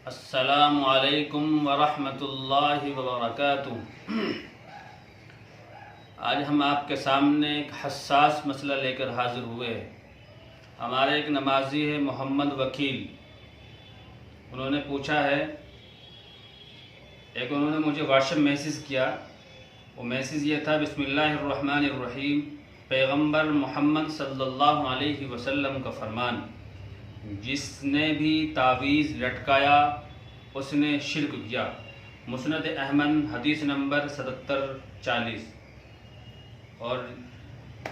السلام علیکم ورحمۃ اللہ وبرکاتہ۔ آج ہم آپ کے سامنے ایک حساس مسئلہ لے کر حاضر ہوئے ہیں۔ ہمارے ایک نمازی ہے محمد وکیل، انہوں نے پوچھا ہے، انہوں نے مجھے واٹس ایپ میسیج کیا۔ وہ میسیج یہ تھا: بسم اللہ الرحمن الرحیم، پیغمبر محمد صلی اللہ علیہ وسلم کا فرمان، جس نے بھی تعویذ لٹکایا اس نے شرک کیا۔ مسند احمد حدیث نمبر 7740۔ اور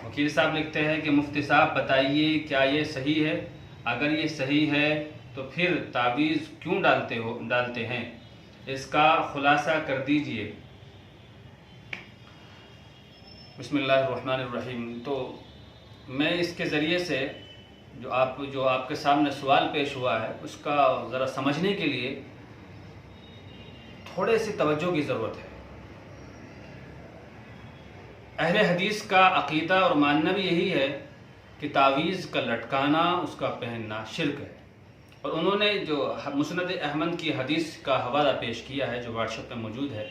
وکیل صاحب لکھتے ہیں کہ مفتی صاحب بتائیے کیا یہ صحیح ہے؟ اگر یہ صحیح ہے تو پھر تعویذ کیوں ڈالتے ہیں؟ اس کا خلاصہ کر دیجئے۔ بسم اللہ الرحمن الرحیم۔ تو میں اس کے ذریعے سے جو آپ کے سامنے سوال پیش ہوا ہے اس کا ذرا سمجھنے کے لیے تھوڑے سی توجہ کی ضرورت ہے۔ اہل حدیث کا عقیدہ اور ماننا بھی یہی ہے کہ تعویذ کا لٹکانا، اس کا پہننا شرک ہے۔ اور انہوں نے جو مسند احمد کی حدیث کا حوالہ پیش کیا ہے جو واٹس ایپ پہ موجود ہے،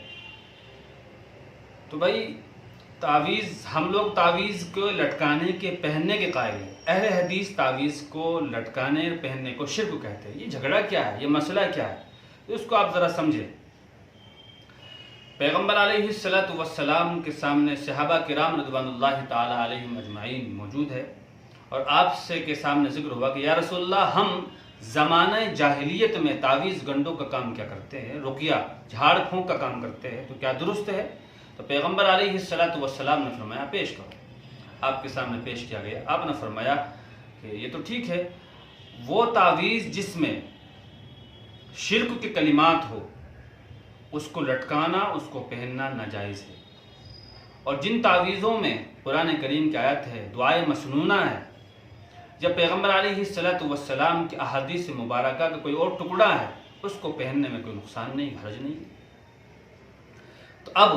تو بھائی تعویذ، ہم لوگ تعویذ کو لٹکانے کے پہننے کے قائل ہیں۔ اہل حدیث تعویذ کو لٹکانے پہننے کو شرک کہتے ہیں۔ یہ جھگڑا کیا ہے؟ یہ مسئلہ کیا ہے؟ اس کو آپ ذرا سمجھیں۔ پیغمبر علیہ السلام کے سامنے صحابہ کرام رضوان اللہ تعالی علیہم اجمعین موجود ہے، اور آپ سے کے سامنے ذکر ہوا کہ یا رسول اللہ، ہم زمانہ جاہلیت میں تعویذ گنڈوں کا کام کیا کرتے ہیں، رقیہ جھاڑ پھونک کا کام کرتے ہیں، تو کیا درست ہے؟ تو پیغمبر علیہ السلام نے فرمایا پیش کرو۔ آپ کے سامنے پیش کیا گیا۔ آپ نے فرمایا کہ یہ تو ٹھیک ہے، وہ تعویذ جس میں شرک کے کلمات ہو اس کو لٹکانا، اس کو پہننا ناجائز ہے۔ اور جن تعویذوں میں قرآن کریم کی آیت ہے، دعائے مسنونہ ہے، جب پیغمبر علیہ السلام کی احادیث مبارکہ کا کوئی اور ٹکڑا ہے، اس کو پہننے میں کوئی نقصان نہیں، حرج نہیں۔ تو اب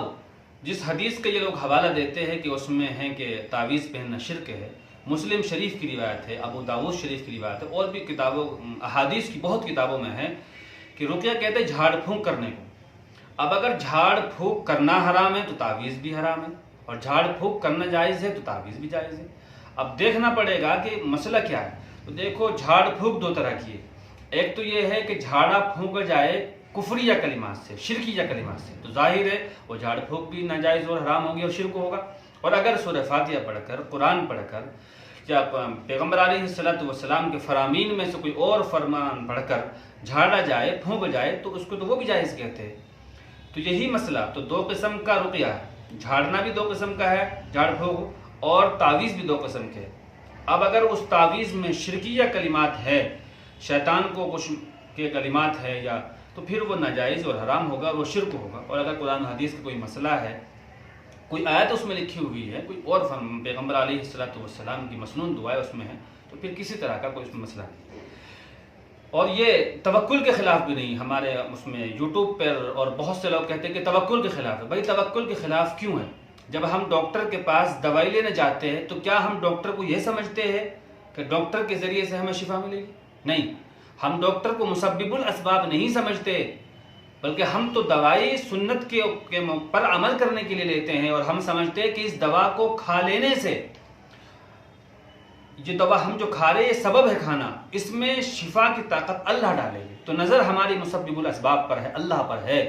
جس حدیث کا یہ لوگ حوالہ دیتے ہیں کہ اس میں ہے کہ تعویذ پہننا شرک ہے، مسلم شریف کی روایت ہے، ابو داؤد شریف کی روایت ہے، اور بھی کتابوں احادیث کی بہت کتابوں میں ہے کہ رقیہ کہتے ہیں جھاڑ پھونک کرنے کو۔ اب اگر جھاڑ پھونک کرنا حرام ہے تو تعویذ بھی حرام ہے، اور جھاڑ پھونک کرنا جائز ہے تو تعویذ بھی جائز ہے۔ اب دیکھنا پڑے گا کہ مسئلہ کیا ہے۔ تو دیکھو، جھاڑ پھونک دو طرح کی ہے۔ ایک تو یہ ہے کہ جھاڑا پھونکا جائے کفریہ کلمات سے، شرکیہ کلمات سے، تو ظاہر ہے وہ جھاڑ پھونک بھی ناجائز اور حرام ہوگی اور شرک ہوگا۔ اور اگر سورہ فاتحہ پڑھ کر، قرآن پڑھ کر، یا پیغمبر علیہ السلام کے فرامین میں سے کوئی اور فرمان پڑھ کر جھاڑا جائے، پھونک جائے، تو اس کو تو وہ بھی جائز کہتے ہیں۔ تو یہی مسئلہ، تو دو قسم کا رقیہ ہے، جھاڑنا بھی دو قسم کا ہے، جھاڑ پھونک، اور تعویذ بھی دو قسم کے۔ اب اگر اس تعویذ میں شرکیہ کلمات ہے، شیطان کو کچھ کے کلمات ہے، یا تو پھر وہ ناجائز اور حرام ہوگا، وہ شرک ہوگا۔ اور اگر قرآن حدیث کا کوئی مسئلہ ہے، کوئی آیت اس میں لکھی ہوئی ہے، کوئی اور پیغمبر علیہ السلام کی مسنون دعائیں اس میں ہیں، تو پھر کسی طرح کا کوئی اس میں مسئلہ نہیں۔ اور یہ توکل کے خلاف بھی نہیں۔ ہمارے اس میں یوٹیوب پر اور بہت سے لوگ کہتے ہیں کہ توکل کے خلاف ہے۔ بھائی توکل کے خلاف کیوں ہے؟ جب ہم ڈاکٹر کے پاس دوائی لینے جاتے ہیں تو کیا ہم ڈاکٹر کو یہ سمجھتے ہیں کہ ڈاکٹر کے ذریعے سے ہمیں شفا ملے گی؟ نہیں، ہم ڈاکٹر کو مسبب الاسباب نہیں سمجھتے، بلکہ ہم تو دوائی سنت کے پر عمل کرنے کے لیے لیتے ہیں، اور ہم سمجھتے ہیں کہ اس دوا کو کھا لینے سے، یہ دوا ہم جو کھا رہے ہیں یہ سبب ہے کھانا، اس میں شفا کی طاقت اللہ ڈالے گی۔ تو نظر ہماری مسبب الاسباب پر ہے، اللہ پر ہے۔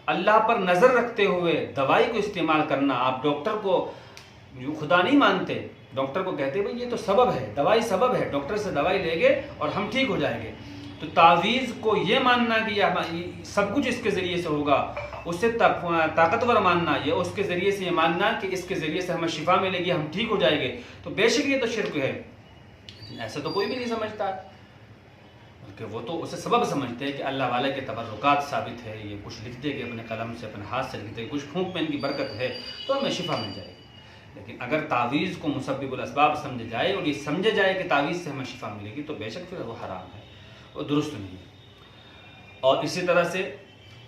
اللہ پر نظر رکھتے ہوئے دوائی کو استعمال کرنا، آپ ڈاکٹر کو خدا نہیں مانتے، ڈاکٹر کو کہتے ہیں بھئی یہ تو سبب ہے، دوائی سبب ہے، ڈاکٹر سے دوائی لیں گے اور ہم ٹھیک ہو جائیں گے۔ تو تعویذ کو یہ ماننا کہ یہ سب کچھ اس کے ذریعے سے ہوگا، اسے طاقتور ماننا، یہ اس کے ذریعے سے یہ ماننا کہ اس کے ذریعے سے ہمیں شفا ملے گی، ہم ٹھیک ہو جائیں گے، تو بے شک یہ تو شرک ہے۔ ایسا تو کوئی بھی نہیں سمجھتا، بلکہ وہ تو اسے سبب سمجھتے ہیں کہ اللہ والے کے تبرکات ثابت ہے، یہ کچھ لکھ دے گے اپنے قلم سے، اپنے ہاتھ سے لکھ دے گے، کچھ پھونک میں ان کی برکت ہے تو ہمیں شفا مل جائے گی۔ لیکن اگر تعویذ کو مسبب الاسباب سمجھا جائے اور یہ سمجھا جائے کہ تعویذ سے ہمیں شفا ملے گی، تو بے شک پھر وہ حرام ہے، وہ درست نہیں ہے۔ اور اسی طرح سے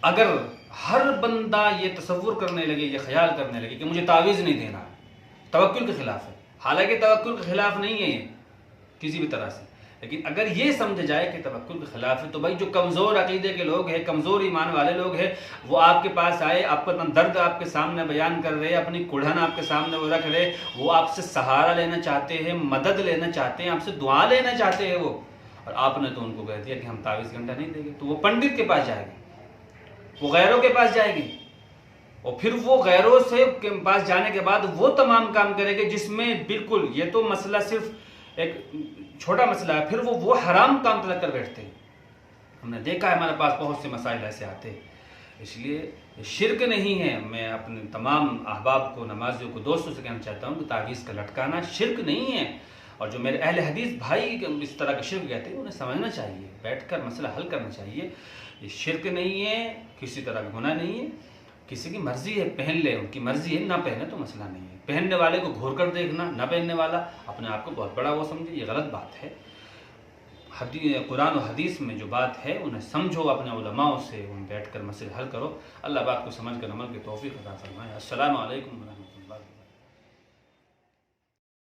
اگر ہر بندہ یہ تصور کرنے لگے، یہ خیال کرنے لگے کہ مجھے تعویذ نہیں دینا ہے، توکل کے خلاف ہے۔ حالانکہ توکل کے خلاف نہیں ہے یہ کسی بھی طرح سے، لیکن اگر یہ سمجھ جائے کہ توکل کے خلاف ہے تو بھائی جو کمزور عقیدے کے لوگ ہیں، کمزور ایمان والے لوگ ہیں، وہ آپ کے پاس آئے، آپ کا درد آپ کے سامنے بیان کر رہے، اپنی کڑھن آپ کے سامنے وہ رکھ رہے، وہ آپ سے سہارا لینا چاہتے ہیں، مدد لینا چاہتے ہیں، آپ سے دعا لینا چاہتے ہیں وہ، اور آپ نے تو ان کو کہہ دیا کہ ہم تعویذ گھنٹا نہیں دیں گے، تو وہ پنڈت کے پاس جائے گی، وہ غیروں کے پاس جائے گی، اور پھر وہ غیروں سے کے پاس جانے کے بعد وہ تمام کام کرے گے جس میں بالکل یہ تو مسئلہ صرف ایک چھوٹا مسئلہ ہے، پھر وہ حرام کام تلک کر بیٹھتے ہیں۔ ہم نے دیکھا ہے ہمارے پاس بہت سے مسائل ایسے آتے ہیں، اس لیے شرک نہیں ہے۔ میں اپنے تمام احباب کو، نمازیوں کو، دوستوں سے کہنا چاہتا ہوں کہ تعویذ کا لٹکانا شرک نہیں ہے، اور جو میرے اہل حدیث بھائی اس طرح کا شرک کہتے ہیں انہیں سمجھنا چاہیے، بیٹھ کر مسئلہ حل کرنا چاہیے۔ یہ شرک نہیں ہے، کسی طرح کا گناہ نہیں ہے، کسی کی مرضی ہے پہن لے، ان کی مرضی ہے، نہ پہنے تو مسئلہ نہیں ہے۔ پہننے والے کو گھور کر دیکھنا، نہ پہننے والا اپنے آپ کو بہت بڑا وہ سمجھے، یہ غلط بات ہے۔ قرآن و حدیث میں جو بات ہے انہیں سمجھو، اپنے علماء سے ان بیٹھ کر مسئلے حل کرو۔ اللہ بات کو سمجھ کر عمل کی توفیق عطا فرمائے۔ السلام علیکم ورحمۃ اللہ۔